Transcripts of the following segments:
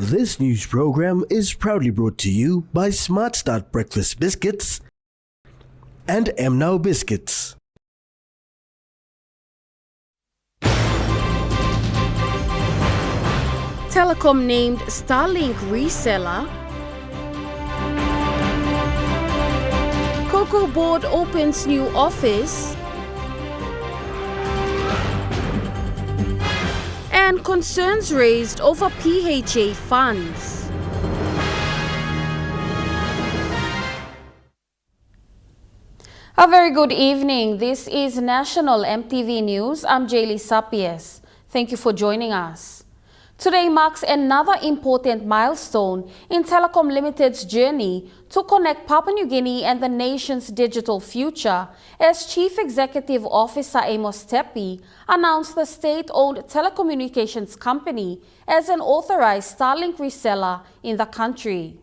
This news program is proudly brought to you by Smart Start Breakfast Biscuits and Now Biscuits. Telecom named Starlink reseller. Cocoa Board opens new office. And concerns raised over PHA funds. A very good evening. This is National EMTV News. I'm Jaylee Sapies. Thank you for joining us. Today marks another important milestone in Telecom Limited's journey to connect Papua New Guinea and the nation's digital future, as Chief Executive Officer Amos Tepi announced the state-owned telecommunications company as an authorized Starlink reseller in the country.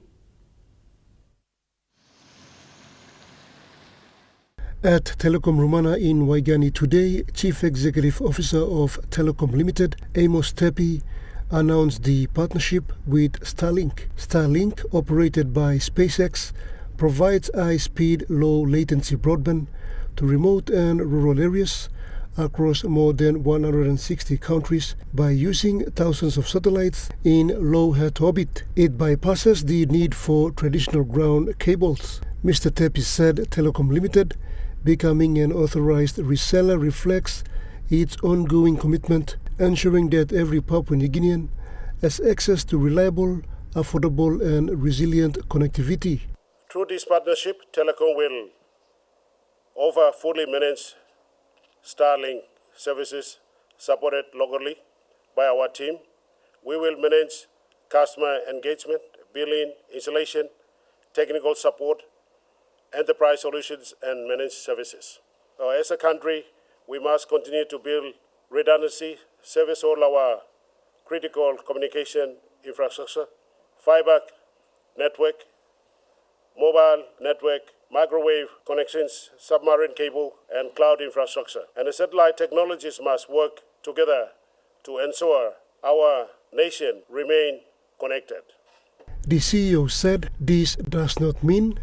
At Telecom Romana in Waigani today, Chief Executive Officer of Telecom Limited, Amos Tepi, announced the partnership with Starlink. Starlink, operated by SpaceX, provides high-speed, low-latency broadband to remote and rural areas across more than 160 countries by using thousands of satellites in low Earth orbit. It bypasses the need for traditional ground cables. Mr. Tepi said Telecom Limited becoming an authorized reseller reflects its ongoing commitment, ensuring that every Papua New Guinean has access to reliable, affordable and resilient connectivity. Through this partnership, Telecom will offer fully managed Starlink services supported locally by our team. We will manage customer engagement, billing, installation, technical support, enterprise solutions and managed services. As a country, we must continue to build redundancy, service all our critical communication infrastructure, fiber network, mobile network, microwave connections, submarine cable, and cloud infrastructure. And the satellite technologies must work together to ensure our nation remain connected. The CEO said this does not mean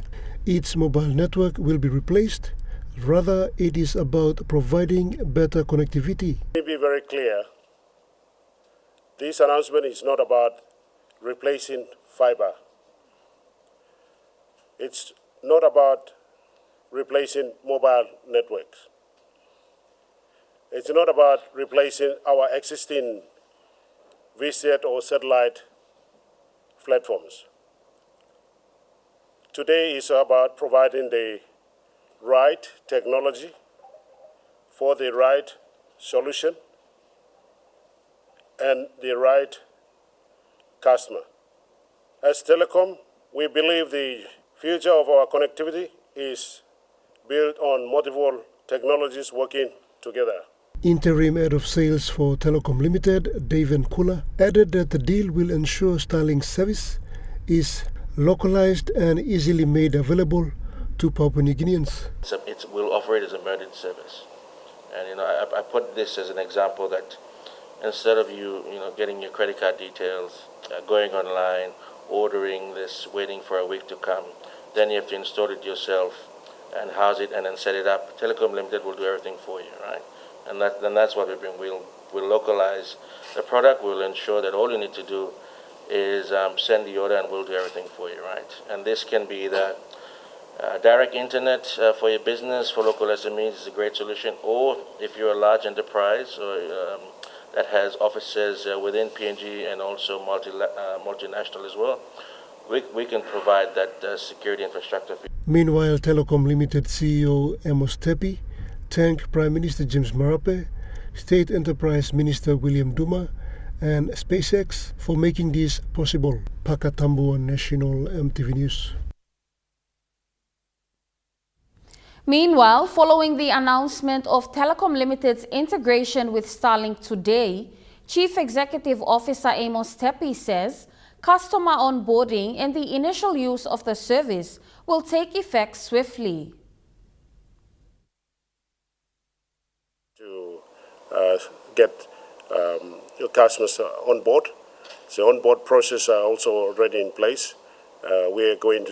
its mobile network will be replaced. Rather, it is about providing better connectivity. Let me be very clear. This announcement is not about replacing fiber. It's not about replacing mobile networks. It's not about replacing our existing VSAT or satellite platforms. Today is about providing the right technology for the right solution and the right customer. As Telecom, we believe the future of our connectivity is built on multiple technologies working together. Interim Head of Sales for Telecom Limited, Daven Kula, added that the deal will ensure Starlink service is localized and easily made available to Papua New Guineans. We'll offer it as a emergency service. And I put this as an example that instead of you getting your credit card details, going online, ordering this, waiting for a week to come, then you have to install it yourself and house it and then set it up. Telecom Limited will do everything for you, right? And that's what we're doing. We'll localize the product. We'll ensure that all you need to do is send the order and we'll do everything for you, right? And this can be the direct internet for your business, for local SMEs is a great solution. Or if you're a large enterprise or that has offices within PNG and also multinational as well, we can provide that security infrastructure. Meanwhile, Telecom Limited CEO Amos Tepi thanked Prime Minister James Marape, State Enterprise Minister William Duma, and SpaceX for making this possible. Pakatambo National EMTV News. Meanwhile, following the announcement of Telecom Limited's integration with Starlink today, Chief Executive Officer Amos Tepi says customer onboarding and the initial use of the service will take effect swiftly. To get your customers on board, The on-board process are also already in place. We are going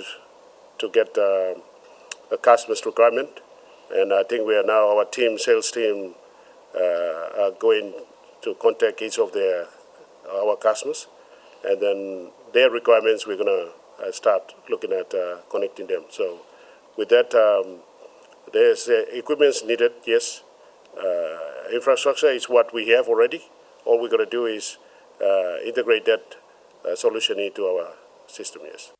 to get a customer's requirement, and I think we are now, our sales team, are going to contact each of our customers, and then their requirements we're going to start looking at connecting them. So with that, there's equipment needed, yes. Infrastructure is what we have already. All we're going to do is integrate that solution into our system, yes.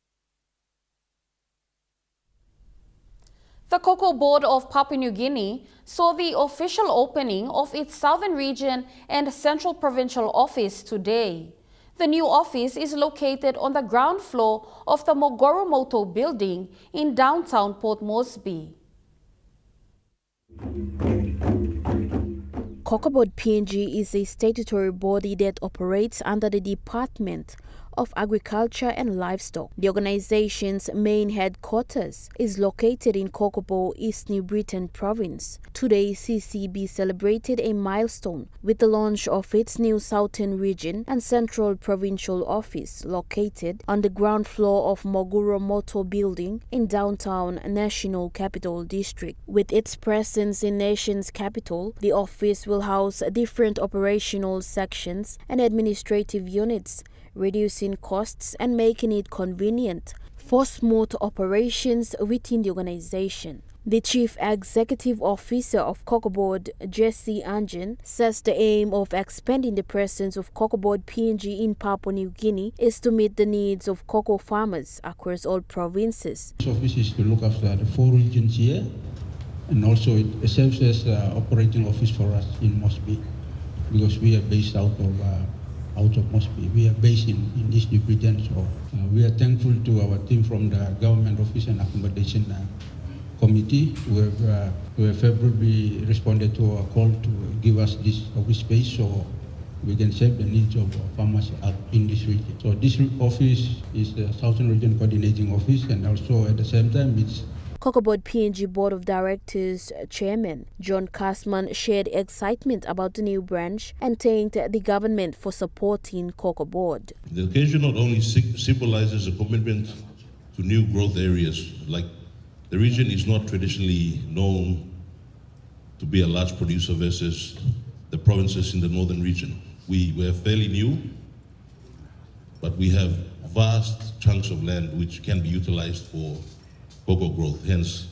The Cocoa Board of Papua New Guinea saw the official opening of its Southern Region and Central Provincial Office today. The new office is located on the ground floor of the Mogoromoto building in downtown Port Moresby. Cocoa Board PNG is a statutory body that operates under the Department of Agriculture and Livestock. The organization's main headquarters is located in Kokopo, East New Britain Province. Today, CCB celebrated a milestone with the launch of its new Southern Region and Central Provincial Office located on the ground floor of Mogoromoto building in downtown National Capital District. With its presence in nation's capital, the office will house different operational sections and administrative units, reducing costs and making it convenient for smooth operations within the organization. The Chief Executive Officer of Cocoa Board, Jesse Anjan, says the aim of expanding the presence of Cocoa Board PNG in Papua New Guinea is to meet the needs of cocoa farmers across all provinces. This office is to look after the 4 regions here, and also it serves as operating office for us in Moresby, because we are based out of Moresby. We are based in East New Britain, so we are thankful to our team from the Government Office and Accommodation Committee who have favorably responded to our call to give us this office space so we can serve the needs of farmers out in this region. So this office is the Southern Region Coordinating Office, and also at the same time it's Cocoa Board PNG Board of Directors Chairman John Castman shared excitement about the new branch and thanked the government for supporting Cocoa Board. The occasion not only symbolizes a commitment to new growth areas, like the region is not traditionally known to be a large producer versus the provinces in the northern region. We were fairly new, but we have vast chunks of land which can be utilized for cocoa growth. Hence,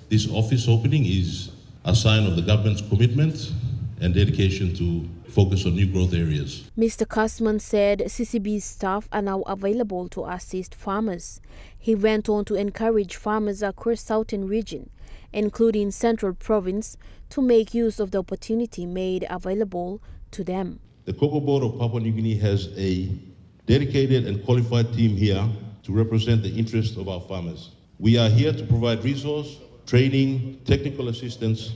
this office opening is a sign of the government's commitment and dedication to focus on new growth areas. Mr. Castman said CCB's staff are now available to assist farmers. He went on to encourage farmers across Southern Region, including Central Province, to make use of the opportunity made available to them. The Cocoa Board of Papua New Guinea has a dedicated and qualified team here to represent the interests of our farmers. We are here to provide resource, training, technical assistance.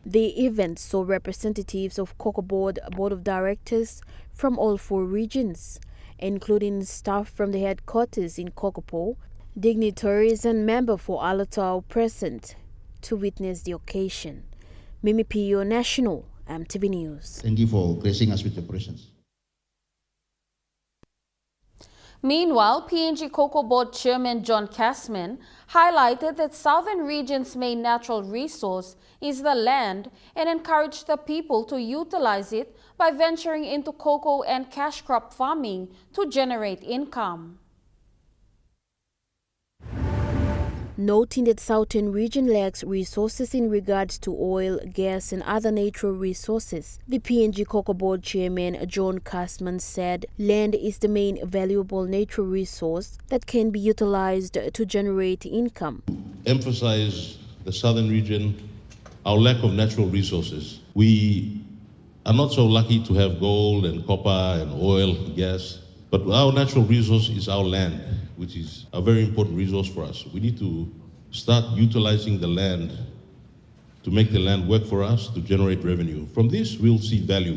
The event saw representatives of Cocoa Board Board of Directors from all 4 regions, including staff from the headquarters in Kokopo, dignitaries and members for Alatau present to witness the occasion. Mimi Pio, National EMTV News. Thank you for gracing us with your presence. Meanwhile, PNG Cocoa Board Chairman John Castman highlighted that Southern Region's main natural resource is the land and encouraged the people to utilize it by venturing into cocoa and cash crop farming to generate income. Noting that Southern Region lacks resources in regards to oil, gas and other natural resources, the PNG Cocoa Board Chairman John Castman said land is the main valuable natural resource that can be utilized to generate income. Emphasize the Southern Region, our lack of natural resources. We are not so lucky to have gold and copper and oil, gas, but our natural resource is our land, which is a very important resource for us. We need to start utilizing the land to make the land work for us to generate revenue. From this, we'll see value.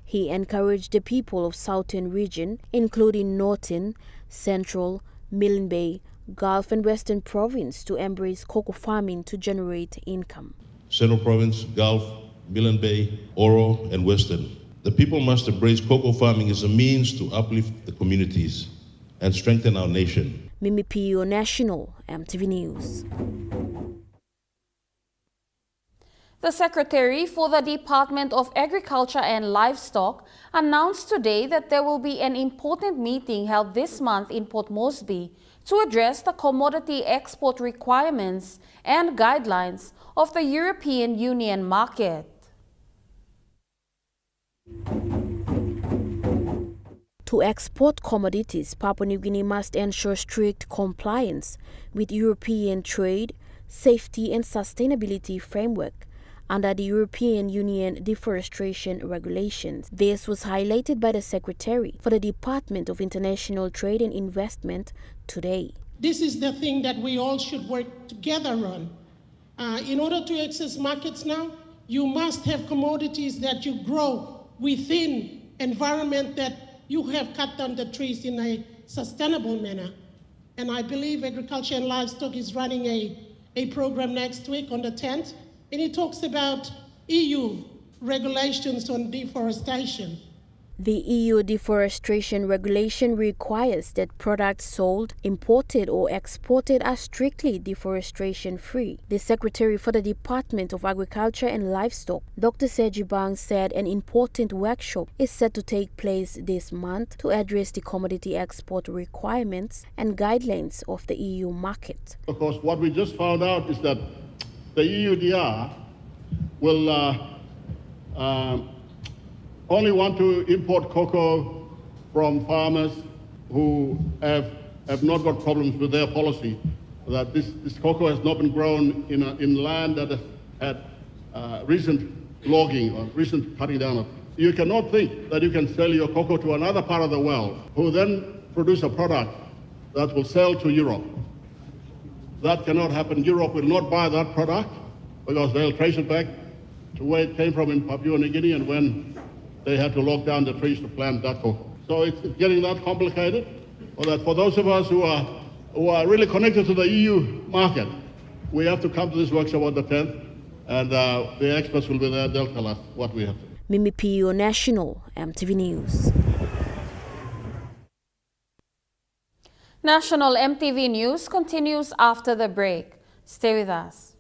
He encouraged the people of Southern Region, including Northern, Central, Milne Bay, Gulf and Western Province, to embrace cocoa farming to generate income. Central Province, Gulf, Milne Bay, Oro and Western. The people must embrace cocoa farming as a means to uplift the communities and strengthen our nation. Mimi Pio National, EMTV News. The Secretary for the Department of Agriculture and Livestock announced today that there will be an important meeting held this month in Port Moresby to address the commodity export requirements and guidelines of the European Union market. To export commodities, Papua New Guinea must ensure strict compliance with European trade, safety and sustainability framework under the European Union deforestation regulations. This was highlighted by the Secretary for the Department of International Trade and Investment today. This is the thing that we all should work together on. In order to access markets now, you must have commodities that you grow within environment that you have cut down the trees in a sustainable manner. And I believe Agriculture and Livestock is running a program next week on the 10th, and it talks about EU regulations on deforestation. The EU deforestation regulation requires that products sold, imported or exported are strictly deforestation-free. The Secretary for the Department of Agriculture and Livestock, Dr. Seji Bang, said an important workshop is set to take place this month to address the commodity export requirements and guidelines of the EU market. Of course, what we just found out is that the EUDR will only want to import cocoa from farmers who have not got problems with their policy, that this cocoa has not been grown in land that has had recent logging or recent cutting down. You cannot think that you can sell your cocoa to another part of the world who then produce a product that will sell to Europe. That cannot happen. Europe will not buy that product because they'll trace it back to where it came from in Papua New Guinea and when they had to lock down the trees to plant that cocoa. So it's getting that complicated. For those of us who are really connected to the EU market, we have to come to this workshop on the 10th, and the experts will be there. They'll tell us what we have to do. Mimi Pio National, EMTV News. National EMTV News continues after the break. Stay with us.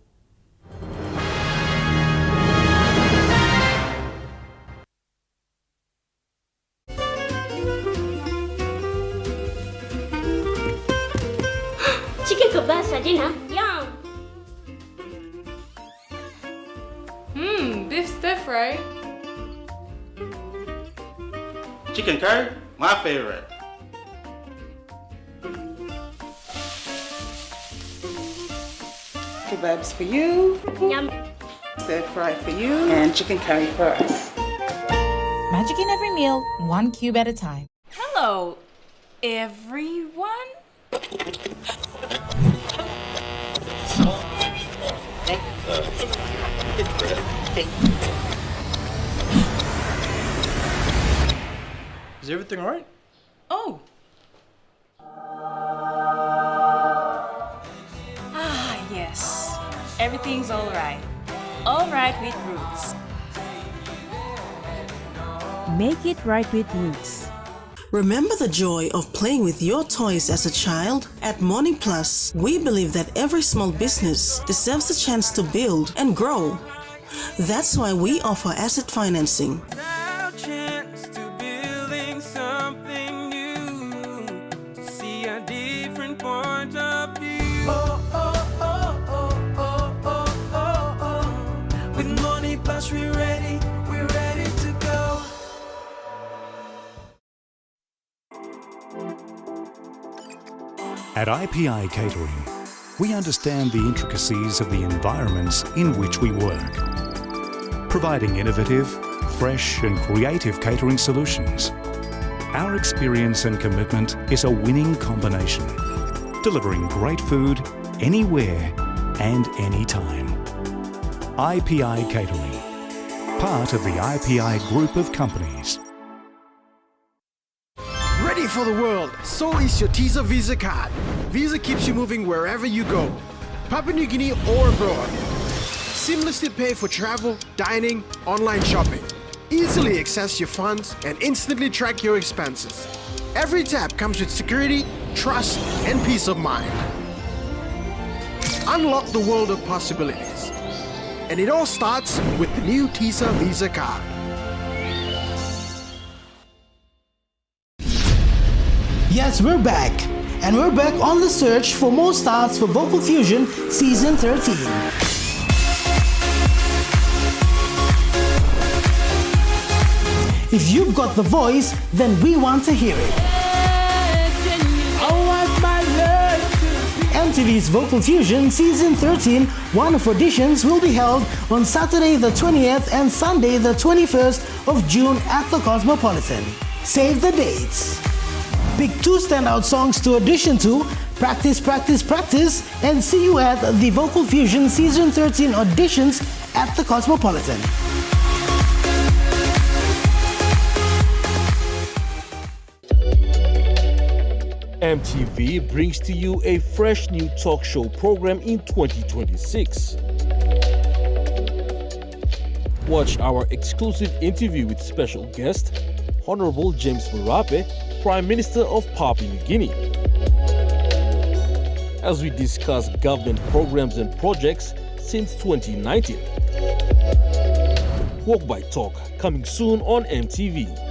Chicken kebab saja lah. Yum. Beef stir fry. Chicken curry, my favorite. Kebabs for you. Yum. Stir fry for you. And chicken curry for us. Magic in every meal, one cube at a time. Hello, everyone. Is everything alright? Oh. Yes. Everything's alright. Alright with Roots. Make it right with Roots. Remember the joy of playing with your toys as a child? At Morning Plus, we believe that every small business deserves a chance to build and grow. That's why we offer asset financing. With Morning Plus, we're ready to go. At IPI Catering, we understand the intricacies of the environments in which we work, providing innovative, fresh and creative catering solutions. Our experience and commitment is a winning combination, delivering great food anywhere and anytime. IPI Catering, part of the IPI group of companies. Ready for the world, so is your Teaser Visa card. Visa keeps you moving wherever you go, Papua New Guinea or abroad. Seamlessly pay for travel, dining, online shopping. Easily access your funds and instantly track your expenses. Every tap comes with security, trust, and peace of mind. Unlock the world of possibilities. And it all starts with the new TISA Visa card. Yes, we're back. And we're back on the search for more stars for Vocal Fusion Season 13. If you've got the voice, then we want to hear it. MTV's Vocal Fusion Season 13 one-off auditions will be held on Saturday the 20th and Sunday the 21st of June at the Cosmopolitan. Save the dates. Pick 2 standout songs to audition to, practice, practice, practice, and see you at the Vocal Fusion Season 13 auditions at the Cosmopolitan. MTV brings to you a fresh new talk show program in 2026. Watch our exclusive interview with special guest, Honorable James Marape, Prime Minister of Papua New Guinea, as we discuss government programs and projects since 2019. Walk by Talk, coming soon on MTV.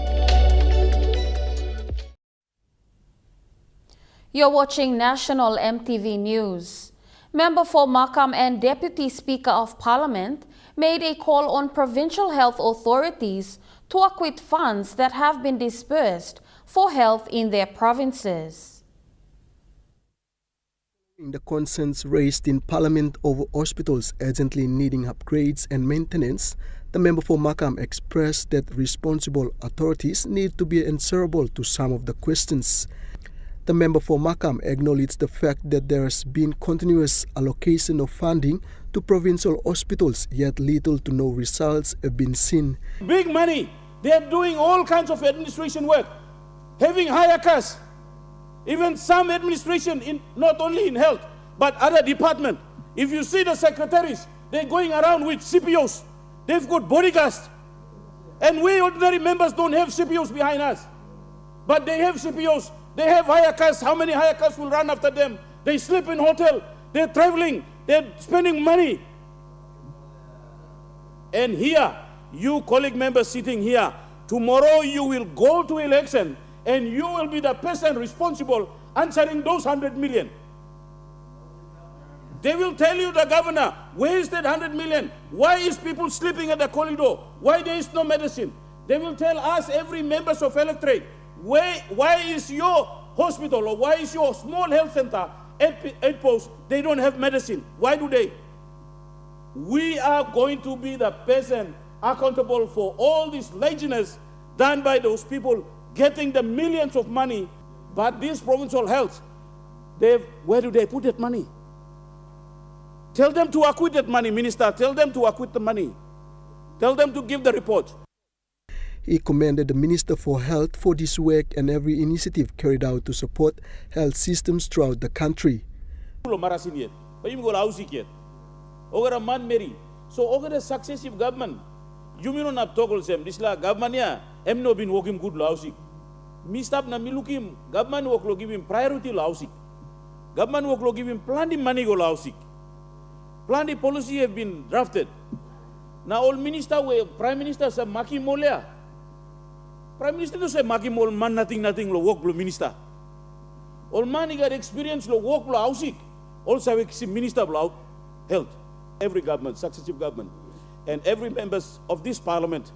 You're watching National MTV News. Member for Markham and Deputy Speaker of Parliament made a call on provincial health authorities to acquit funds that have been disbursed for health in their provinces. The concerns raised in Parliament over hospitals urgently needing upgrades and maintenance, the member for Markham expressed that responsible authorities need to be answerable to some of the questions. The member for Markham acknowledged the fact that there has been continuous allocation of funding to provincial hospitals, yet little to no results have been seen. Big money. They are doing all kinds of administration work, having higher costs. Even some administration, not only in health, but other departments. If you see the secretaries, they're going around with CPOs. They've got bodyguards. And we ordinary members don't have CPOs behind us. But they have CPOs. They have higher costs. How many higher costs will run after them? They sleep in hotel. They're traveling. They're spending money. And here, you colleague members sitting here, tomorrow you will go to election and you will be the person responsible answering those 100 million. They will tell you, the governor, where is that 100 million? Why is people sleeping at the corridor? Why there is no medicine? They will tell us, every members of electorate, why is your hospital or why is your small health center at post, they don't have medicine? Why do they? We are going to be the person accountable for all this laziness done by those people getting the millions of money. But this provincial health, where do they put that money? Tell them to acquit that money, Minister. Tell them to acquit the money. Tell them to give the report. He commended the Minister for Health for this work and every initiative carried out to support health systems throughout the country. So over the successive government, you may not have toggle them. This la government ya, no been working good housing. Mistap na milukim, government work lo give him priority housing. Government work lo give him plenty money go housing. Plenty policy have been drafted. Now all minister, prime minister say maki molea. Prime Minister no say maki mol man nothing lo work lo minister. All man got experience lo work lo housing. Also minister lo health. Every government, successive government, and every members of this parliament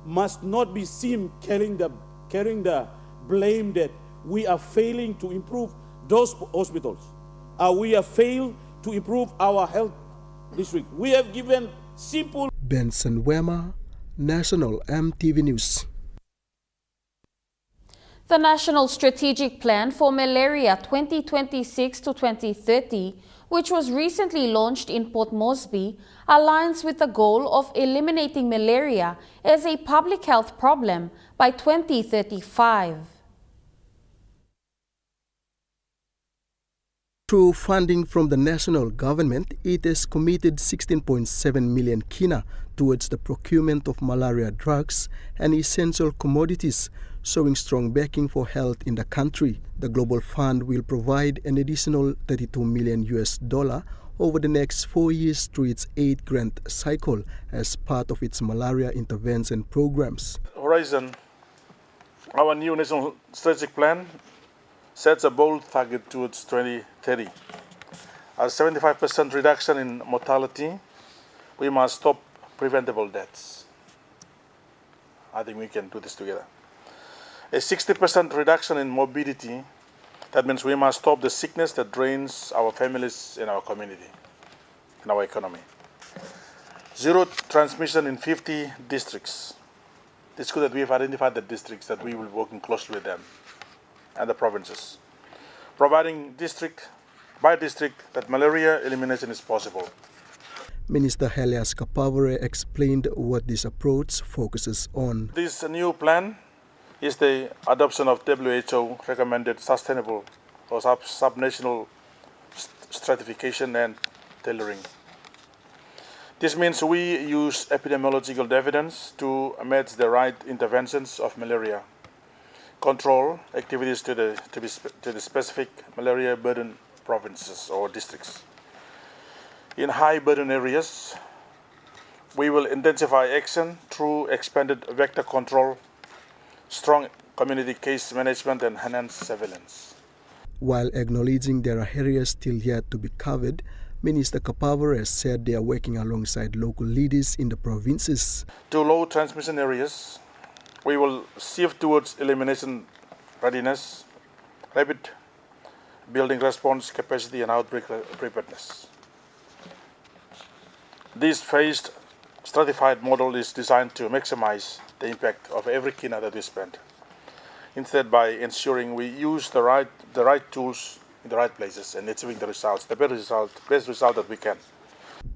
must not be seen carrying the blame that we are failing to improve those hospitals. We have failed to improve our health district. We have given simple. Benson Wema, National MTV News. The National Strategic Plan for Malaria 2026 to 2030, which was recently launched in Port Moresby, aligns with the goal of eliminating malaria as a public health problem by 2035. Through funding from the national government, it has committed 16.7 million kina towards the procurement of malaria drugs and essential commodities, showing strong backing for health in the country. The Global Fund will provide an additional $32 million over the next 4 years through its 8 grant cycle as part of its malaria intervention programs. Horizon, our new national strategic plan, sets a bold target towards 2030. A 75% reduction in mortality, we must stop preventable deaths. I think we can do this together. A 60% reduction in morbidity, that means we must stop the sickness that drains our families and our community and our economy. Zero transmission in 50 districts. It's good that we have identified the districts that we will be working closely with them and the provinces, providing district by district that malaria elimination is possible. Minister Helias Kapavore explained what this approach focuses on. This new plan is the adoption of WHO recommended sustainable or subnational stratification and tailoring. This means we use epidemiological evidence to match the right interventions of malaria control activities to the specific malaria burden provinces or districts. In high burden areas, we will intensify action through expanded vector control, strong community case management, and enhanced surveillance. While acknowledging there are areas still yet to be covered, Minister Kapavore said they are working alongside local leaders in the provinces. To low transmission areas, we will shift towards elimination readiness, rapid building response capacity, and outbreak preparedness. This phased stratified model is designed to maximize the impact of every kina that we spend, instead by ensuring we use the right tools in the right places and achieving the results, the best result that we can.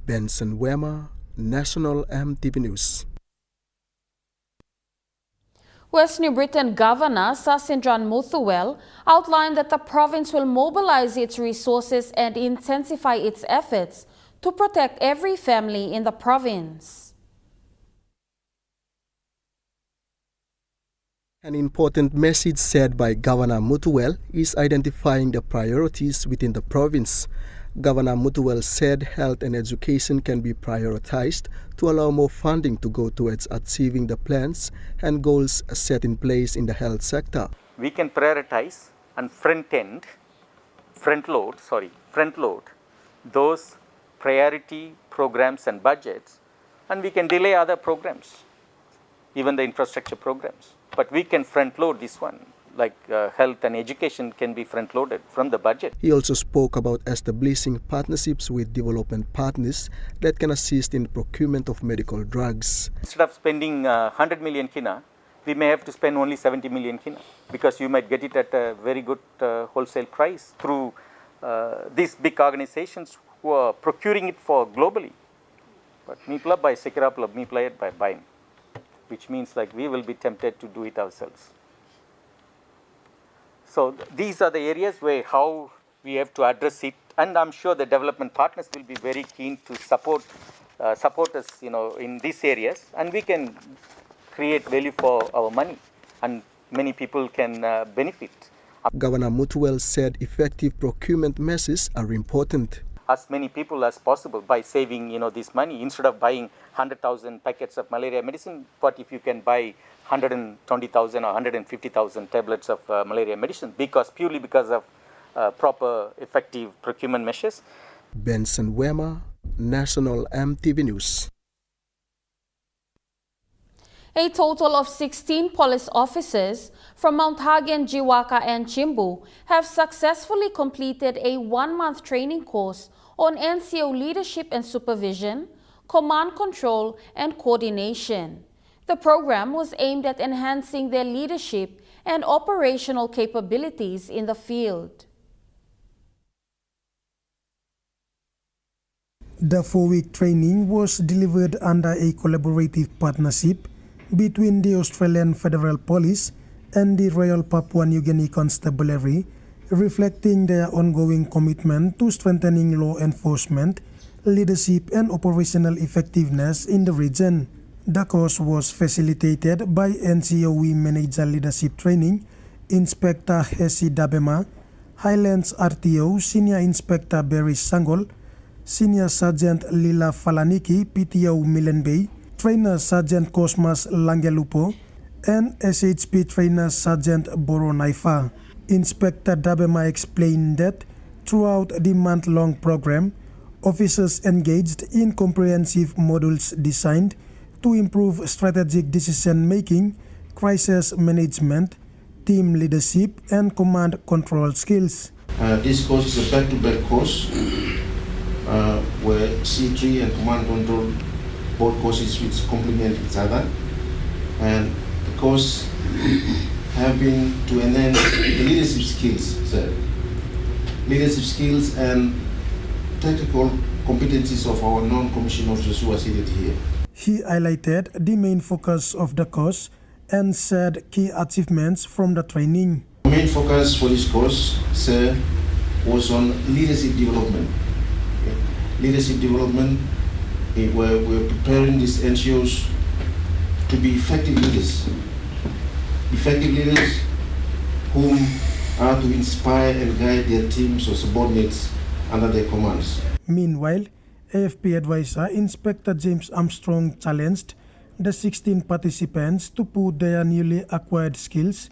Benson Wema, National EMTV News. West New Britain Governor Sasindran Muthuwel outlined that the province will mobilize its resources and intensify its efforts to protect every family in the province. An important message said by Governor Muthuwel is identifying the priorities within the province. Governor Muthuwel said health and education can be prioritized to allow more funding to go towards achieving the plans and goals set in place in the health sector. We can prioritize and front load those priority programs and budgets, and we can delay other programs, even the infrastructure programs. But we can front load this one, like health and education can be front loaded from the budget. He also spoke about establishing partnerships with development partners that can assist in procurement of medical drugs. Instead of spending 100 million kina, we may have to spend only 70 million kina, because you might get it at a very good wholesale price through these big organizations who are procuring it for globally. But Mipla by Sekirapla, Mipla by buying, which means like we will be tempted to do it ourselves. So these are the areas where how we have to address it, and I'm sure the development partners will be very keen to support us, in these areas, and we can create value for our money, and many people can benefit. Governor Muthuwel said effective procurement measures are important. As many people as possible by saving this money. Instead of buying 100,000 packets of malaria medicine, what if you can buy 120,000 or 150,000 tablets of malaria medicine, purely because of proper effective procurement measures. Benson Wema, National EMTV News. A total of 16 police officers from Mount Hagen, Jiwaka, and Chimbu have successfully completed a 1-month training course on NCO leadership and supervision, command control, and coordination. The program was aimed at enhancing their leadership and operational capabilities in the field. The 4-week training was delivered under a collaborative partnership between the Australian Federal Police and the Royal Papua New Guinea Constabulary reflecting their ongoing commitment to strengthening law enforcement, leadership and operational effectiveness in the region. The course was facilitated by NCOE Manager Leadership Training, Inspector Hesi Dabema, Highlands RTO Senior Inspector Barry Sangol, Senior Sergeant Lila Falaniki, PTO Milen Bay, Trainer Sergeant Cosmas Langelupo, and SHP Trainer Sergeant Boro Naifa. Inspector Dabema explained that throughout the month-long program, officers engaged in comprehensive modules designed to improve strategic decision-making, crisis management, team leadership, and command control skills. This course is a back-to-back course where C3 and command control, both courses which complement each other. And the course have been to enhance the leadership skills, leadership skills and technical competencies of our non-commissioned officers who are seated here. He highlighted the main focus of the course and said key achievements from the training. The main focus for this course, sir, was on leadership development. Leadership development, where we're preparing these NCOs to be effective leaders. Effective leaders whom are to inspire and guide their teams or subordinates under their commands. Meanwhile, AFP advisor Inspector James Armstrong challenged the 16 participants to put their newly acquired skills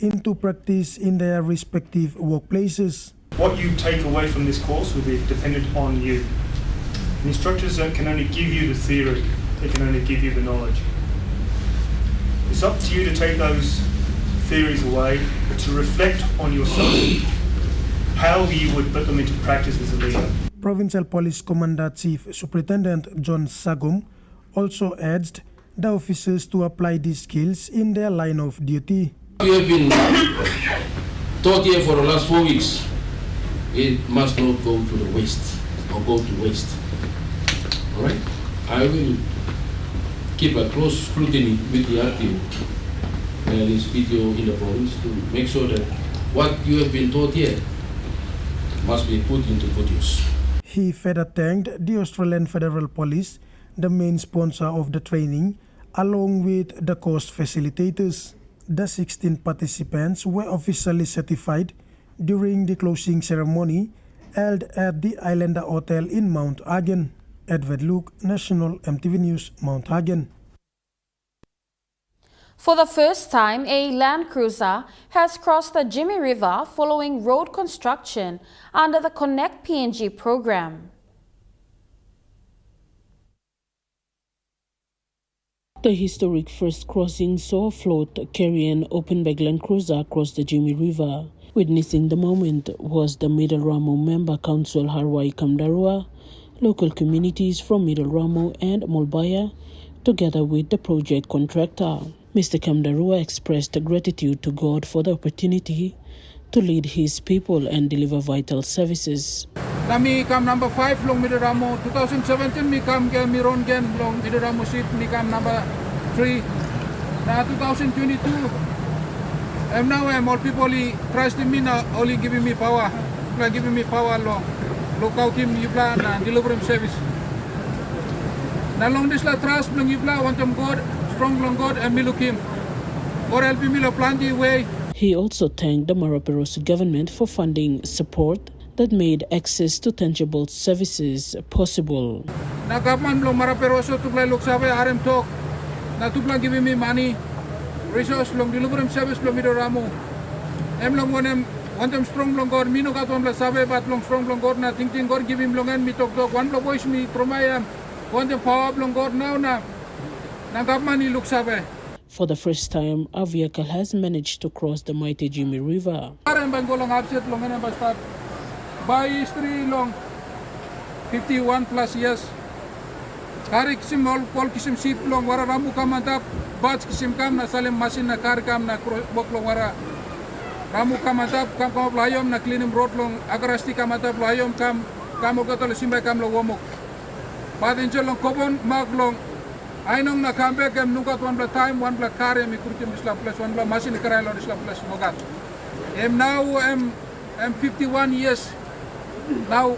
into practice in their respective workplaces. What you take away from this course will be dependent on you. The instructors can only give you the theory, they can only give you the knowledge. It's up to you to take those theories away, to reflect on yourself, how you would put them into practice as a leader. Provincial Police Commander Chief Superintendent John Sagum also urged the officers to apply these skills in their line of duty. We have been taught here for the last 4 weeks. It must not go to the waste or go to waste. All right? I will keep a close scrutiny with the RTO and his PTO in the province to make sure that what you have been taught here must be put into good use. He further thanked the Australian Federal Police, the main sponsor of the training, along with the course facilitators. The 16 participants were officially certified during the closing ceremony held at the Islander Hotel in Mount Hagen. Edward Luke, National EMTV News, Mount Hagen. For the first time, a Land Cruiser has crossed the Jimmy River following road construction under the Connect PNG program. The historic first crossing saw a float carrying an open-back Land Cruiser across the Jimmy River. Witnessing the moment was the Middle Ramo Member Council Harwai Kamdarua, local communities from Middle Ramo and Molbaya, together with the project contractor. Mr. Kamdarua expressed gratitude to God for the opportunity to lead his people and deliver vital services. Kami kam number 5 long Middle Ramo. 2017 mi kam ke Miron gen long Middle Ramo seat mi kam number 3. Na 2022 and now all people trust in me now only giving me power. Giving me power long. Local team you plan and delivering service. Na long this la trust long you plan want them God. Strong long God and Milukim, or help me plan the way. He also thanked the Maraperosi government for funding support that made access to tangible services possible. Na government long Maraperoso to play look sabe RM talk. Na to plan giving me money, resource long delivering service long Middle Ramo. Em long want them strong long God. Me no got one sabe but long strong long God na thinking God give him long and me talk one long voice me tromaya. Want them power long God now na. For the first time, our vehicle has managed to cross the mighty Jimmy River. By history long 51 plus years. Karik sim all kisim ship long wara ramu kamantap batch kisim kam na salem machine na kar kam na bok long wara ramu kamantap kam playom na cleanim road long agarasti kamantap playom kam ogatol simba kam lo womok. Badin long kobon mag long Ainong na comeback em nukat one black time one black car em kurtim isla plus one black machine karai lo isla plus mogat. Em now em I'm 51 years now.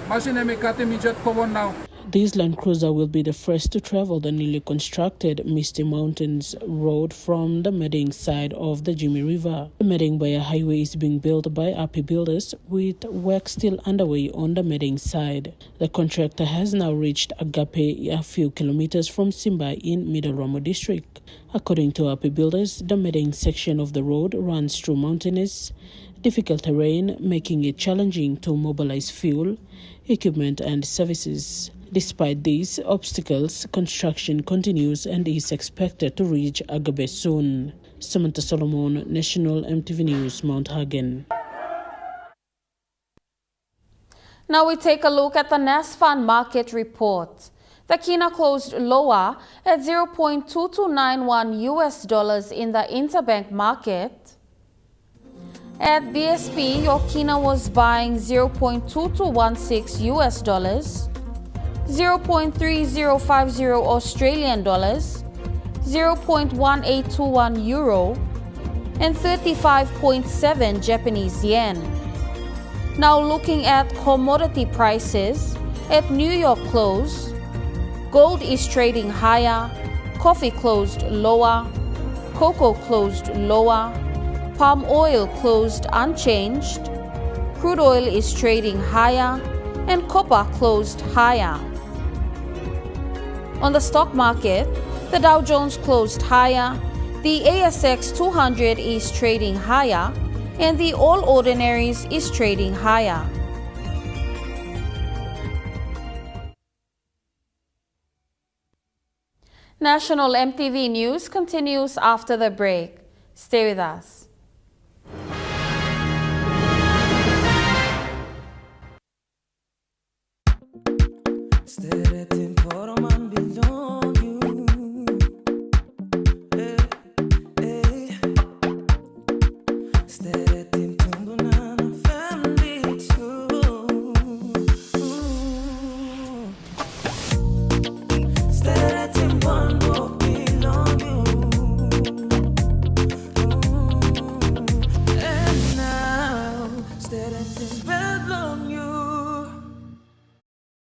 Masih may kate mijat kawan now. This Land Cruiser will be the first to travel the newly constructed Misty Mountains Road from the Meding side of the Jimmy River. The Meding Baya Highway is being built by AP Builders, with work still underway on the Meding side. The contractor has now reached Agape, a few kilometers from Simba in Middle Ramo district. According to AP Builders, the Meding section of the road runs through mountainous, difficult terrain, making it challenging to mobilize fuel, equipment and services. Despite these obstacles, construction continues and is expected to reach Agape soon. Samantha Solomon, National EMTV News, Mount Hagen. Now we take a look at the NASFAN market report. The kina closed lower at $0.2291 in the interbank market. At BSP, your kina was buying $0.2216, 0.3050 Australian dollars, 0.1821 euro, and 35.7 Japanese yen. Now looking at commodity prices, at New York close, gold is trading higher, coffee closed lower, cocoa closed lower, palm oil closed unchanged, crude oil is trading higher, and copper closed higher. On the stock market, the Dow Jones closed higher, the ASX 200 is trading higher, and the All Ordinaries is trading higher. National EMTV News continues after the break. Stay with us.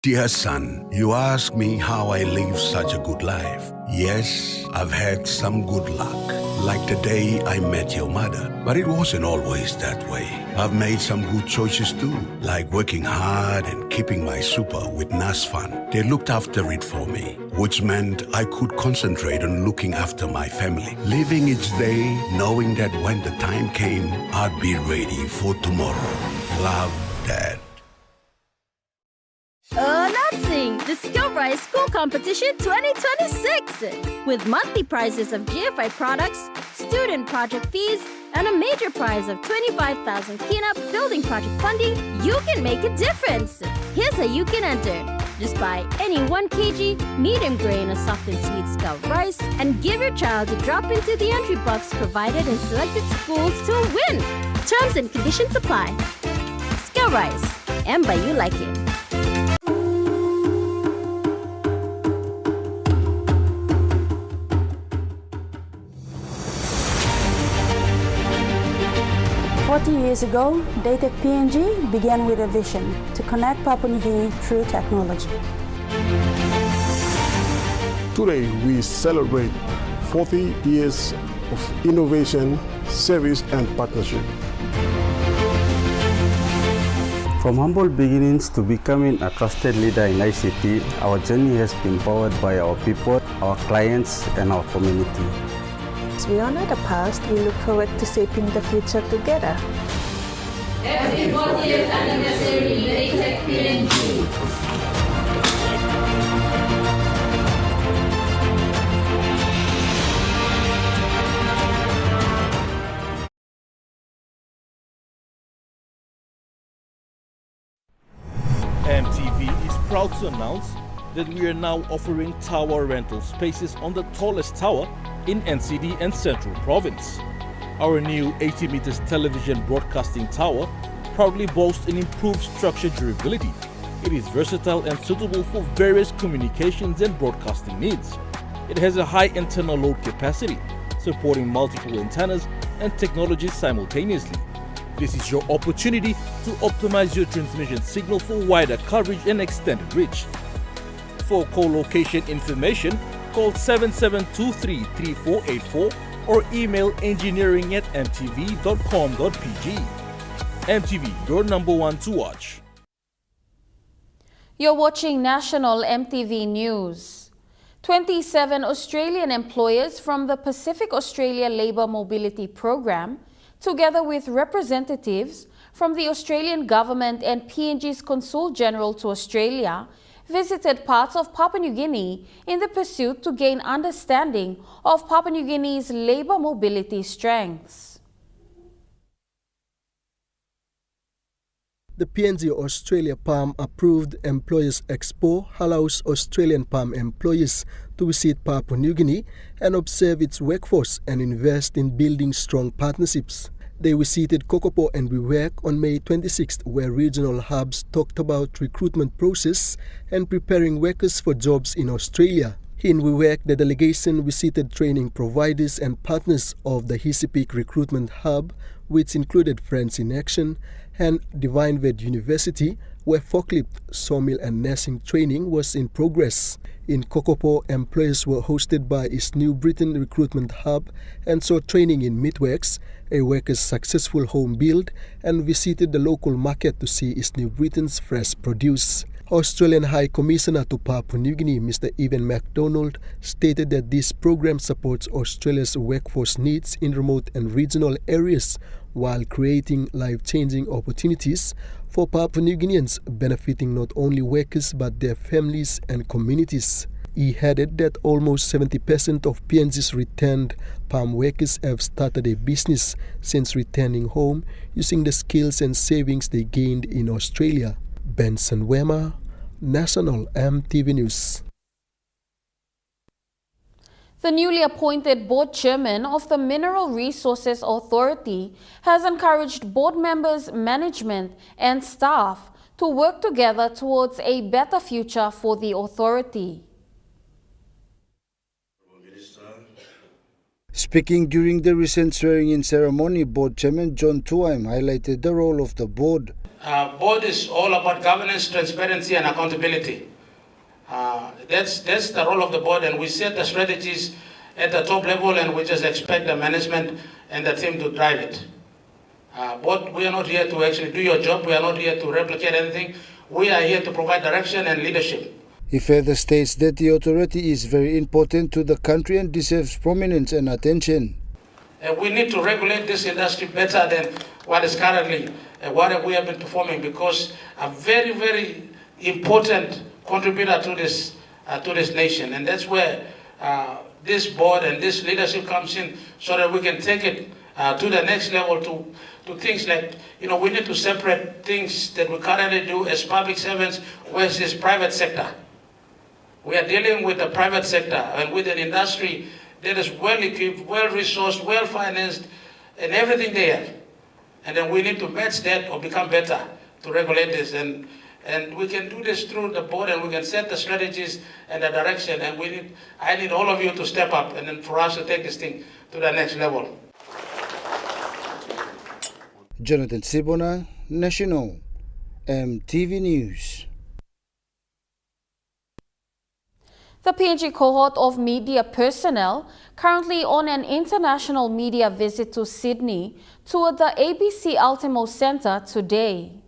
Dear son, you ask me how I live such a good life. Yes, I've had some good luck, like the day I met your mother. But it wasn't always that way. I've made some good choices too, like working hard and keeping my super with NASFAN. They looked after it for me, which meant I could concentrate on looking after my family, living each day knowing that when the time came, I'd be ready for tomorrow. Love, Dad. Announcing the Skill-Rise School Competition 2026! With monthly prizes of GFI products, student project fees, and a major prize of 25,000 Kina building project funding, you can make a difference! Here's how you can enter. Just buy any 1 kg medium grain or soft and sweet Scout rice and give your child a drop into the entry box provided in selected schools to win! Terms and conditions apply. Skill-Rise. And by you like it. Years ago, Dated PNG began with a vision to connect Papua New Guinea through technology. Today, we celebrate 40 years of innovation, service, and partnership. From humble beginnings to becoming a trusted leader in ICT, our journey has been powered by our people, our clients, and our community. As we honor the past, we look forward to shaping the future together. Happy 40th anniversary, Dated PNG. EMTV is proud to announce that we are now offering tower rental spaces on the tallest tower in NCD and Central Province. Our new 80 meters television broadcasting tower proudly boasts an improved structure durability. It is versatile and suitable for various communications and broadcasting needs. It has a high internal load capacity, supporting multiple antennas and technologies simultaneously. This is your opportunity to optimize your transmission signal for wider coverage and extended reach. For co-location information, call 7723-3484 or email engineering@mtv.com.pg. MTV, your number one to watch. You're watching National MTV News. 27 Australian employers from the Pacific Australia Labour Mobility Program, together with representatives from the Australian Government and PNG's Consul General to Australia, visited parts of Papua New Guinea in the pursuit to gain understanding of Papua New Guinea's labour mobility strengths. The PNG Australia Palm Approved Employers Expo allows Australian palm employees to visit Papua New Guinea and observe its workforce and invest in building strong partnerships. They visited Kokopo and Wewak on May 26th, where regional hubs talked about recruitment process and preparing workers for jobs in Australia. In Wewak, the delegation visited training providers and partners of the Hisipik Recruitment Hub, which included Friends in Action and Divine Ved University, where forklift, sawmill and nursing training was in progress. In Kokopo, employers were hosted by its New Britain Recruitment Hub and saw training in Midworks, a worker's successful home build, and visited the local market to see its New Britain's fresh produce. Australian High Commissioner to Papua New Guinea, Mr. Evan MacDonald, stated that this program supports Australia's workforce needs in remote and regional areas while creating life-changing opportunities for Papua New Guineans, benefiting not only workers but their families and communities. He added that almost 70% of PNG's returned palm workers have started a business since returning home using the skills and savings they gained in Australia. Benson Wema, National MTV News. The newly appointed board chairman of the Mineral Resources Authority has encouraged board members, management, and staff to work together towards a better future for the authority. Speaking during the recent swearing-in ceremony, Board Chairman John Tuaim highlighted the role of the board. Board is all about governance, transparency, and accountability. That's the role of the board, and we set the strategies at the top level, and we just expect the management and the team to drive it. Board, we are not here to actually do your job. We are not here to replicate anything. We are here to provide direction and leadership. He further states that the authority is very important to the country and deserves prominence and attention. We need to regulate this industry better than what is currently, what we have been performing, because a very, very important contributor to this nation, and that's where this board and this leadership comes in, so that we can take it to the next level, to things like, we need to separate things that we currently do as public servants versus private sector. We are dealing with the private sector and with an industry that is well equipped, well resourced, well financed, and everything they have. And then we need to match that or become better to regulate this. And we can do this through the board, and we can set the strategies and the direction. And I need all of you to step up, and then for us to take this thing to the next level. Jonathan Sibona, National MTV News. The PNG cohort of media personnel, currently on an international media visit to Sydney, toured the ABC Ultimo Centre today.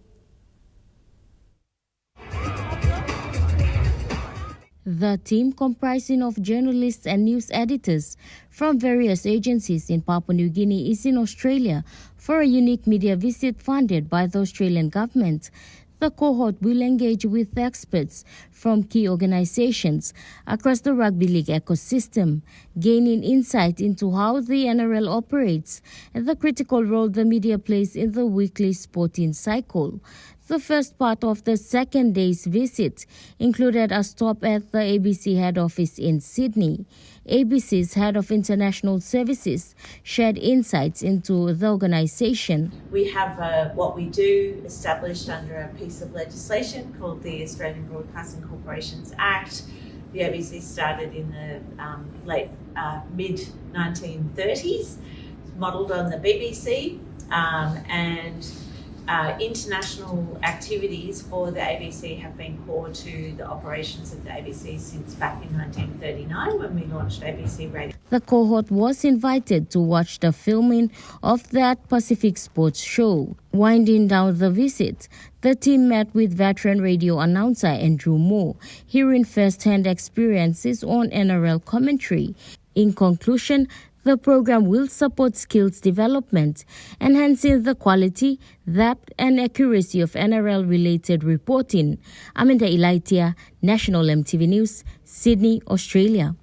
The team, comprising of journalists and news editors from various agencies in Papua New Guinea, is in Australia for a unique media visit funded by the Australian government. The cohort will engage with experts from key organizations across the rugby league ecosystem, gaining insight into how the NRL operates and the critical role the media plays in the weekly sporting cycle. The first part of the second day's visit included a stop at the ABC head office in Sydney. ABC's head of international services shared insights into the organization. We have what we do established under a piece of legislation called the Australian Broadcasting Corporations Act. The ABC started in the late mid-1930s, modelled on the BBC, and international activities for the ABC have been core to the operations of the ABC since back in 1939 when we launched ABC Radio. The cohort was invited to watch the filming of that Pacific sports show. Winding down the visit, the team met with veteran radio announcer Andrew Moore, hearing first-hand experiences on NRL commentary. In conclusion, the program will support skills development, enhancing the quality, depth and accuracy of NRL-related reporting. Amanda Ilaitia, National EMTV News, Sydney, Australia.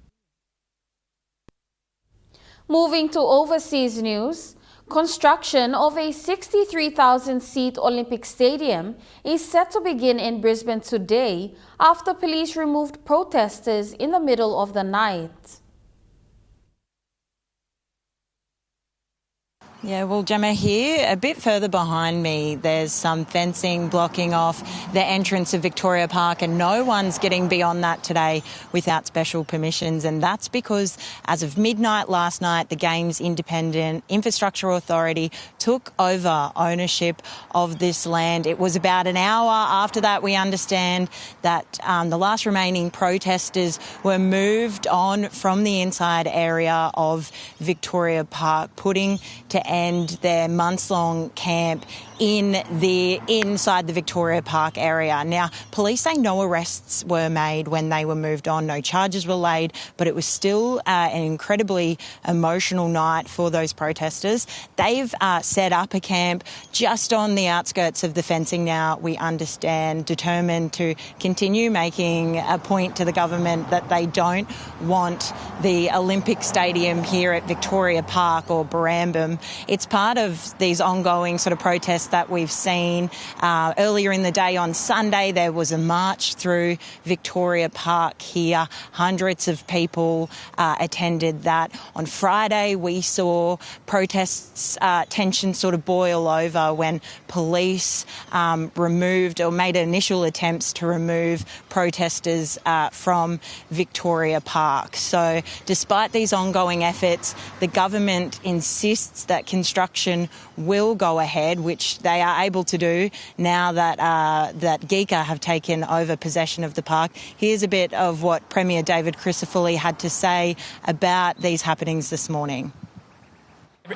Moving to overseas news, construction of a 63,000-seat Olympic stadium is set to begin in Brisbane today after police removed protesters in the middle of the night. Yeah, well, Gemma, here, a bit further behind me, there's some fencing blocking off the entrance of Victoria Park, and no one's getting beyond that today without special permissions. And that's because as of midnight last night, the Games Independent Infrastructure Authority took over ownership of this land. It was about an hour after that, we understand, that the last remaining protesters were moved on from the inside area of Victoria Park, putting to end their months-long camp inside the Victoria Park area. Now, police say no arrests were made when they were moved on, no charges were laid, but it was still an incredibly emotional night for those protesters. They've set up a camp just on the outskirts of the fencing now, we understand, determined to continue making a point to the government that they don't want the Olympic Stadium here at Victoria Park or Barambam. It's part of these ongoing sort of protests that we've seen. Earlier in the day on Sunday, there was a march through Victoria Park here. Hundreds of people attended that. On Friday, we saw protests, tension sort of boil over when police removed or made initial attempts to remove protesters from Victoria Park. So despite these ongoing efforts, the government insists that construction will go ahead, which they are able to do now that Geeka have taken over possession of the park. Here's a bit of what Premier David Crisafulli had to say about these happenings this morning.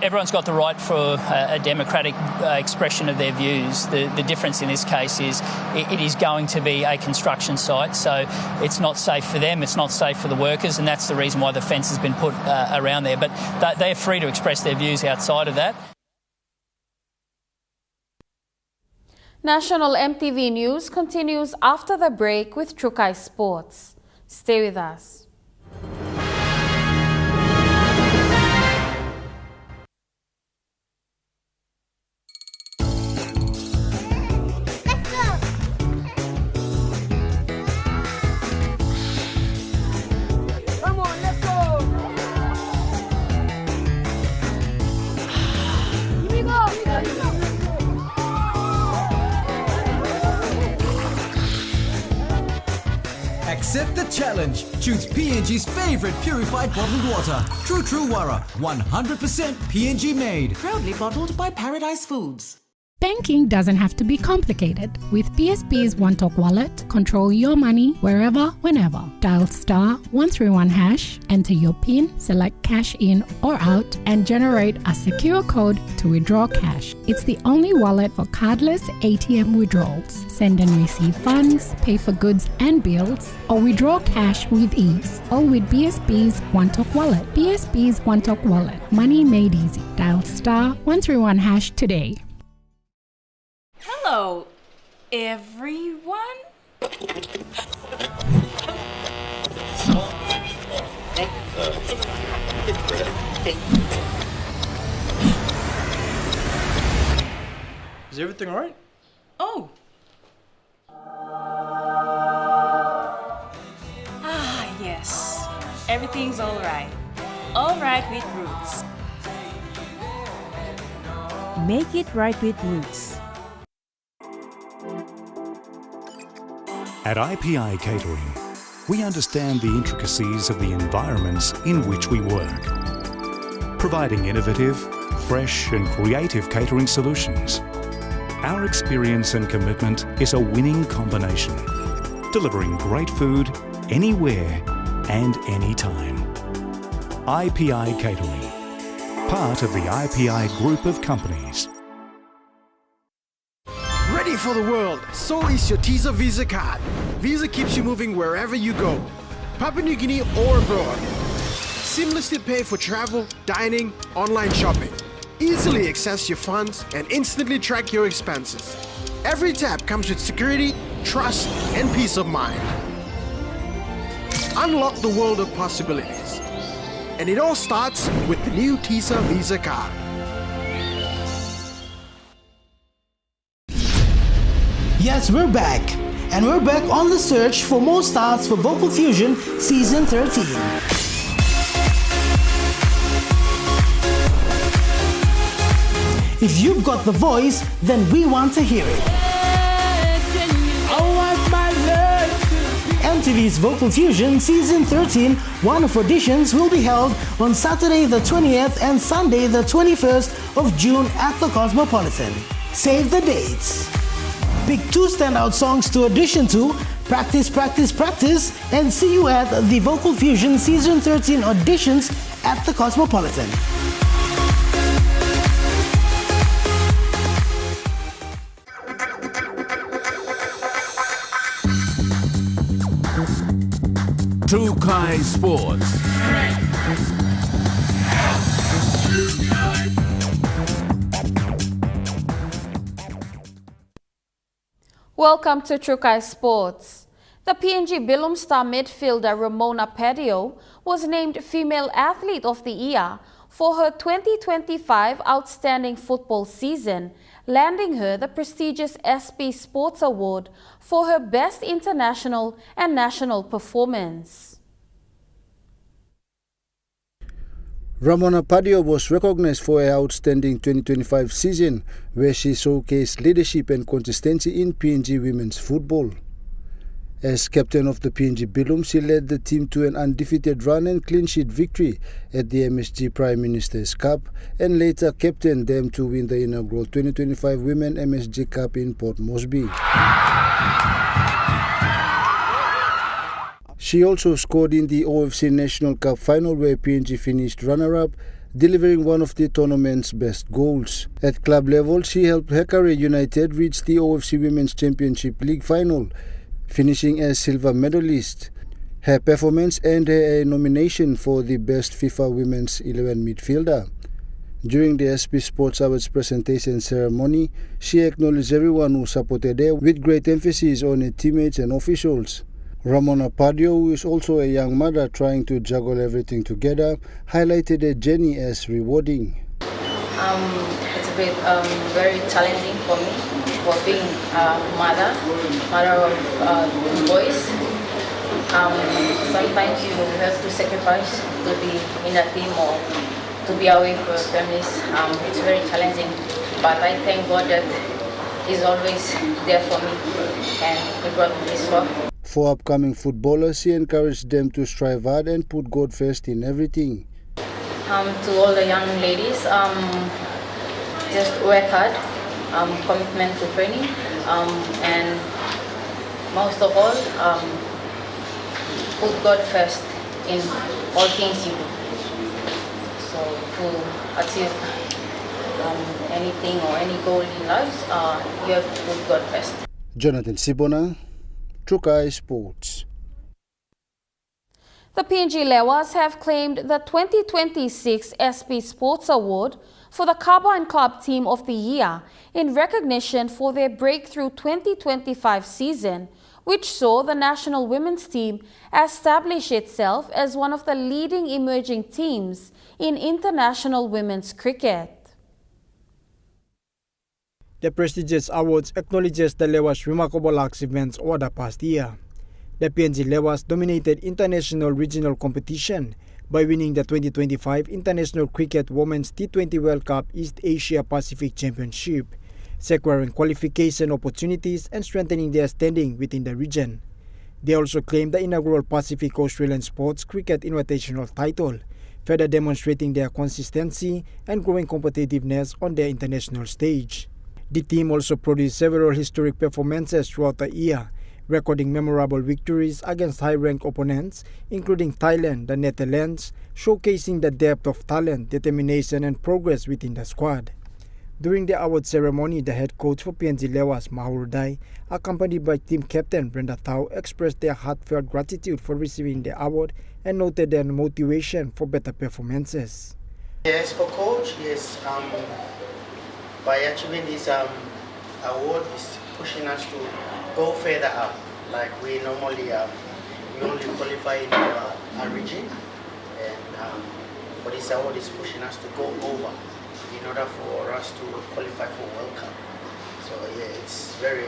Everyone's got the right for a democratic expression of their views. The difference in this case is it is going to be a construction site, so it's not safe for them, it's not safe for the workers, and that's the reason why the fence has been put around there. But they're free to express their views outside of that. National EMTV News continues after the break with Trukai Sports. Stay with us. Accept the challenge. Choose PNG's favourite purified bottled water. True Wara, 100% PNG made. Proudly bottled by Paradise Foods. Banking doesn't have to be complicated. With PSP's One Talk Wallet, control your money wherever, whenever. Dial *131#, enter your PIN, select cash in or out, and generate a secure code to withdraw cash. It's the only wallet for cardless ATM withdrawals. Send and receive funds, pay for goods and bills, or withdraw cash with ease. All with BSB's One Talk Wallet. BSB's One Talk Wallet. Money made easy. Dial *131# today. Hello, everyone. Is everything alright? Oh. Yes. Everything's alright. Alright with Roots. Make it right with Roots. At IPI Catering, we understand the intricacies of the environments in which we work. Providing innovative, fresh and creative catering solutions. Our experience and commitment is a winning combination, delivering great food anywhere and anytime. IPI Catering, part of the IPI group of companies. Ready for the world, so is your TISA Visa card. Visa keeps you moving wherever you go, Papua New Guinea or abroad. Seamlessly pay for travel, dining, online shopping. Easily access your funds and instantly track your expenses. Every tap comes with security, trust, and peace of mind. Unlock the world of possibilities. And it all starts with the new TISA Visa card. Yes, we're back. And we're back on the search for more stars for Vocal Fusion Season 13. If you've got the voice, then we want to hear it. MTV's Vocal Fusion Season 13 one-off auditions will be held on Saturday the 20th and Sunday the 21st of June at the Cosmopolitan. Save the dates. Pick 2 standout songs to audition to, practice, practice, practice, and see you at the Vocal Fusion Season 13 auditions at the Cosmopolitan. Trukai Sports. Welcome to Trukai Sports. The PNG Bilum star midfielder Ramona Padio was named Female Athlete of the Year for her 2025 Outstanding Football Season, landing her the prestigious SP Sports Award for her best international and national performance. Ramona Padio was recognized for her outstanding 2025 season, where she showcased leadership and consistency in PNG women's football. As captain of the PNG Bilum, she led the team to an undefeated run and clean sheet victory at the MSG Prime Minister's Cup, and later captained them to win the inaugural 2025 Women MSG Cup in Port Moresby. She also scored in the OFC National Cup final, where PNG finished runner-up, delivering one of the tournament's best goals. At club level, she helped Hekare United reach the OFC Women's Championship League final, finishing as silver medalist. Her performance earned her a nomination for the Best FIFA Women's 11 midfielder. During the SP Sports Awards presentation ceremony, she acknowledged everyone who supported her, with great emphasis on her teammates and officials. Ramona Padio, who is also a young mother trying to juggle everything together, highlighted her journey as rewarding. It's a bit very challenging for me, for being a mother of boys. Sometimes you have to sacrifice to be in a team or to be away from your families. It's very challenging, but I thank God that He's always there for me and He brought me this far. For upcoming footballers, she encouraged them to strive hard and put God first in everything. To all the young ladies, just work hard, commitment to training, and most of all, put God first in all things you do. So to achieve anything or any goal in life, you have to put God first. Jonathan Sibona, Trukai Sports. The PNG Lewas have claimed the 2026 SP Sports Award for the Carbine Club Team of the Year in recognition for their breakthrough 2025 season, which saw the national women's team establish itself as one of the leading emerging teams in international women's cricket. The prestigious awards acknowledges the Lewas' remarkable achievements over the past year. The PNG Lewas dominated international regional competition by winning the 2025 International Cricket Women's T20 World Cup East Asia Pacific Championship, securing qualification opportunities and strengthening their standing within the region. They also claimed the inaugural Pacific Australian Sports Cricket Invitational title, further demonstrating their consistency and growing competitiveness on their international stage. The team also produced several historic performances throughout the year, recording memorable victories against high-ranked opponents, including Thailand, the Netherlands, showcasing the depth of talent, determination, and progress within the squad. During the award ceremony, the head coach for PNG Lewas, Mahurudai, accompanied by team captain Brenda Tau, expressed their heartfelt gratitude for receiving the award and noted their motivation for better performances. Yes, for coach, yes, by achieving this award is pushing us to go further up. Like we normally, we only qualify in our region, and for this award is pushing us to go over in order for us to qualify for World Cup. So yeah, it's very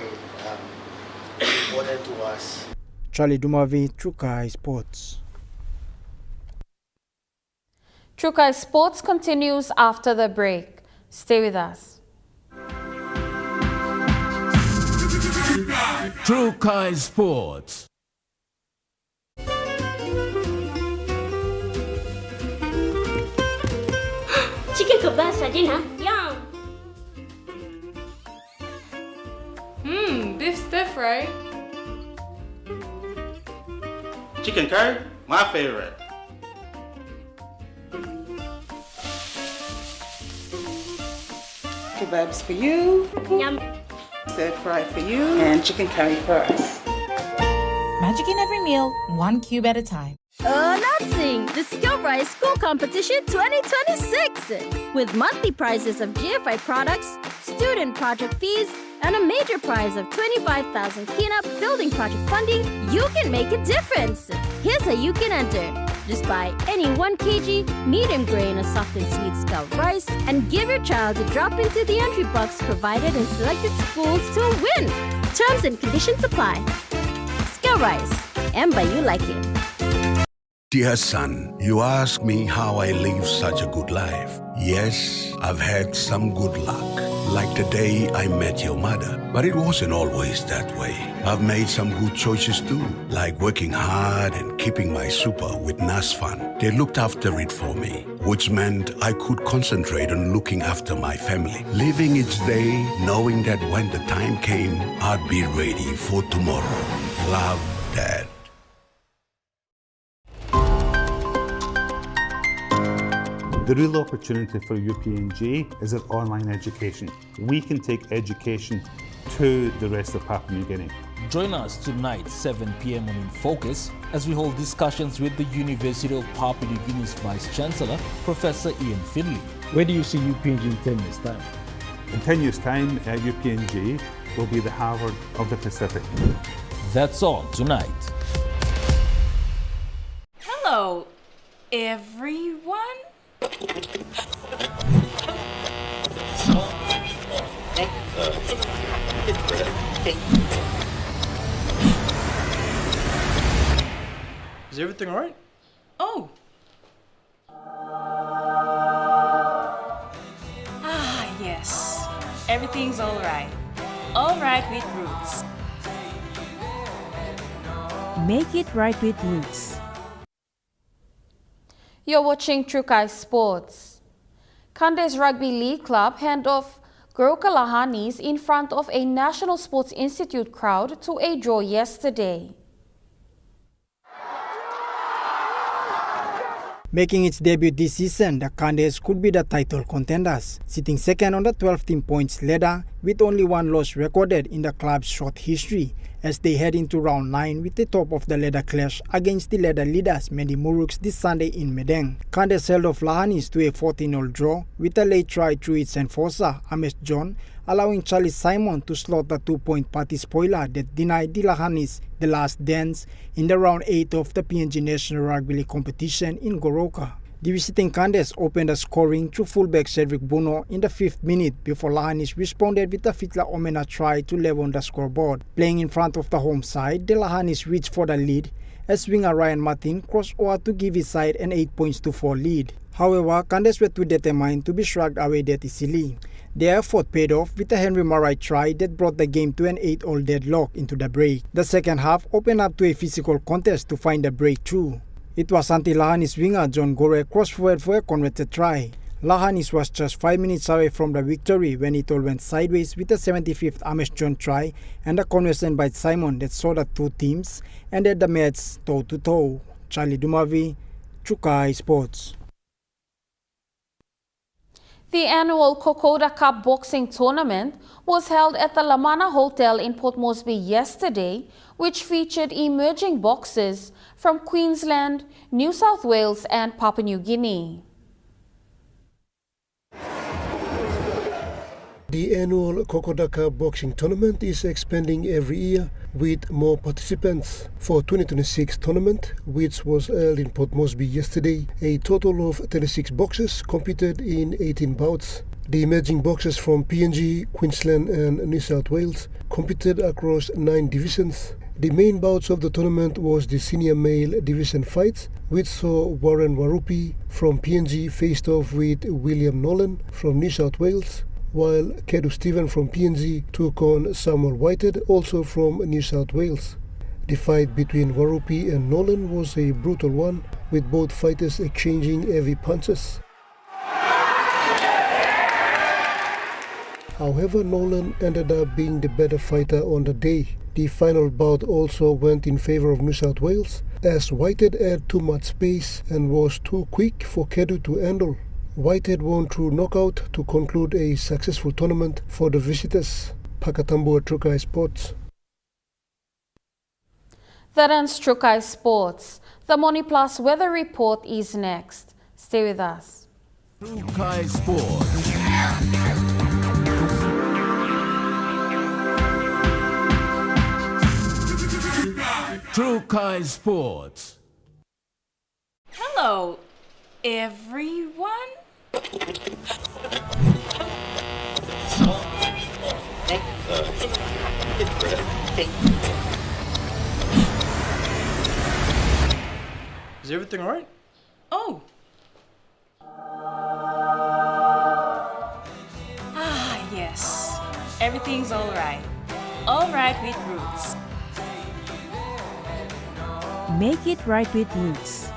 important to us. Charlie Dumavi, Trukai Sports. Trukai Sports continues after the break. Stay with us. Trukai Sports. Chicken kebab for dinner. Yum. Beef stir fry. Chicken curry, my favorite. Kebabs for you. Yum. Stir fry for you. And chicken curry for us. Magic in every meal, one cube at a time. Announcing the Skill Rise School Competition 2026 with monthly prizes of GFI products, student project fees, and a major prize of 25,000 Kina building project funding. You can make a difference. Here's how you can enter. Just buy any 1 kg medium grain or soft and sweet Scout rice and give your child a drop into the entry box provided in selected schools to win. Terms and conditions apply. Scout Rice, and by you like it. Dear son, you ask me how I live such a good life. Yes, I've had some good luck, like the day I met your mother. But it wasn't always that way. I've made some good choices too, like working hard and keeping my super with NASFAN. They looked after it for me, which meant I could concentrate on looking after my family. Living each day, knowing that when the time came, I'd be ready for tomorrow. Love, Dad. The real opportunity for UPNG is our online education. We can take education to the rest of Papua New Guinea. Join us tonight, 7 p.m. on In Focus, as we hold discussions with the University of Papua New Guinea's Vice Chancellor, Professor Ian Finley. Where do you see UPNG in 10 years' time? In 10 years' time, UPNG will be the Harvard of the Pacific. That's on tonight. Hello, everyone. Is everything all right? Oh. Yes. Everything's all right. All right with Roots. Make it right with Roots. You're watching Trukai Sports. Kandes Rugby League Club hand off Goroka Lahanis in front of a National Sports Institute crowd to a draw yesterday. Making its debut this season, the Kandes could be the title contenders, sitting second on the 12-team points ladder with only one loss recorded in the club's short history as they head into round 9 with the top of the ladder clash against the ladder leaders Mendi Muruks this Sunday in Medeng. Kandes held off Lahanis to a 14-0 draw with a late try through its enforcer, Ames John, allowing Charlie Simon to slot the 2-point party spoiler that denied the Lahanis the last dance in the round 8 of the PNG National Rugby League competition in Goroka. The visiting Kandes opened the scoring through fullback Cedric Buno in the 5th minute before Lahanis responded with a Fitla Omena try to level the scoreboard. Playing in front of the home side, the Lahanis reached for the lead as winger Ryan Martin crossed over to give his side an 8-4 lead. However, Kandes were too determined to be shrugged away that easily. Their effort paid off with a Henry Marai try that brought the game to an 8-all deadlock into the break. The second half opened up to a physical contest to find a breakthrough. It was Santi Lahanis winger John Gore crossforward for a converted try. Lahanis was just 5 minutes away from the victory when it all went sideways with a 75th Amesh John try and a conversion by Simon that saw the two teams ended the match toe-to-toe. Charlie Dumavi, Chukai Sports. The annual Kokoda Cup boxing tournament was held at the Lamana Hotel in Port Moresby yesterday, which featured emerging boxers from Queensland, New South Wales and Papua New Guinea. The annual Kokoda Cup boxing tournament is expanding every year with more participants. For 2026 tournament, which was held in Port Moresby yesterday, a total of 36 boxers competed in 18 bouts. The emerging boxers from PNG, Queensland and New South Wales competed across 9 divisions. The main bouts of the tournament was the senior male division fights, which saw Warren Warupi from PNG faced off with William Nolan from New South Wales, while Kedu Stephen from PNG took on Samuel Whitehead, also from New South Wales. The fight between Warupi and Nolan was a brutal one, with both fighters exchanging heavy punches. However, Nolan ended up being the better fighter on the day. The final bout also went in favour of New South Wales, as Whitehead had too much pace and was too quick for Kedu to handle. Whitehead won through knockout to conclude a successful tournament for the visitors. Pakatambua Trukai Sports. That ends Trukai Sports. The Moni Plus weather report is next. Stay with us. Trukai Sports. Trukai Sports. Hello, everyone. Is everything alright? Oh. Yes. Everything's alright. Alright with Roots. Make it right with Roots.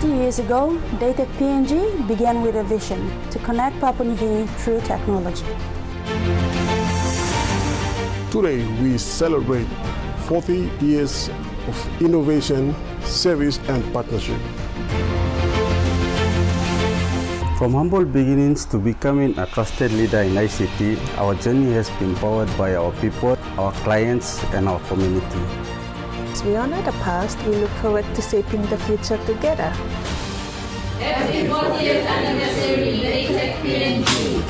Years ago, Dated PNG began with a vision to connect Papua New Guinea through technology. Today, we celebrate 40 years of innovation, service, and partnership. From humble beginnings to becoming a trusted leader in ICT, our journey has been powered by our people, our clients, and our community. As we honor the past, we look forward to shaping the future together. Happy 40th anniversary, Dated PNG.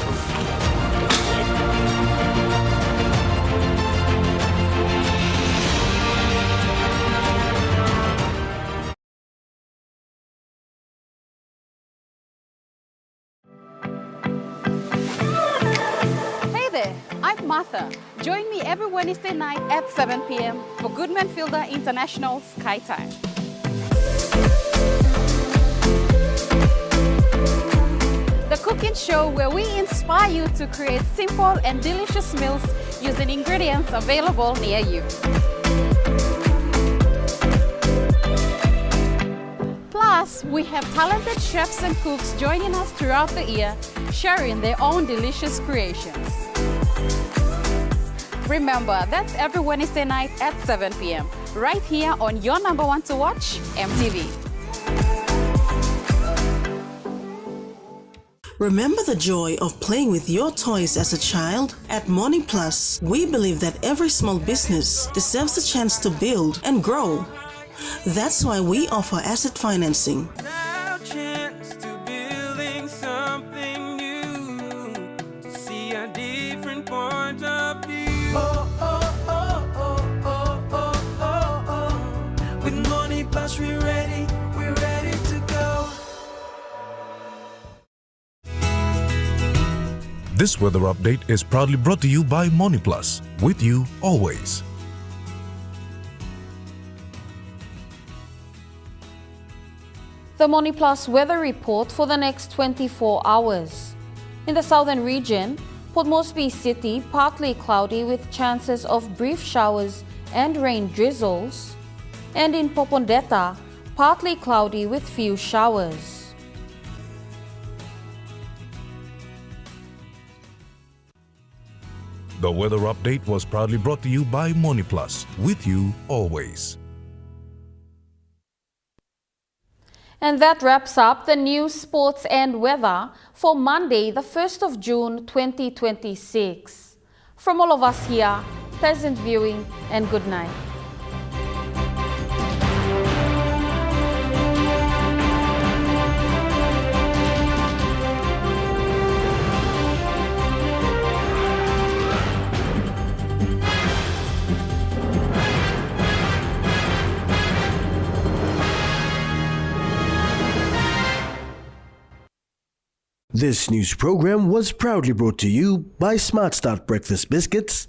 Hey there, I'm Martha. Join me every Wednesday night at 7 p.m. for Goodman Fielder International Sky Time. The cooking show where we inspire you to create simple and delicious meals using ingredients available near you. Plus, we have talented chefs and cooks joining us throughout the year, sharing their own delicious creations. Remember, that's every Wednesday night at 7 p.m. right here on your number one to watch, EMTV. Remember the joy of playing with your toys as a child? At Morning Plus, we believe that every small business deserves a chance to build and grow. That's why we offer asset financing. With Morning Plus, we're ready to go. This weather update is proudly brought to you by MoneyPlus, with you always. The Moni Plus weather report for the next 24 hours. In the southern region, Port Moresby City partly cloudy with chances of brief showers and rain drizzles. And in Popondetta, partly cloudy with few showers. The weather update was proudly brought to you by MoneyPlus, with you always. And that wraps up the news, sports and weather for Monday, the 1st of June, 2026. From all of us here, pleasant viewing and good night. This news program was proudly brought to you by Smart Start Breakfast Biscuits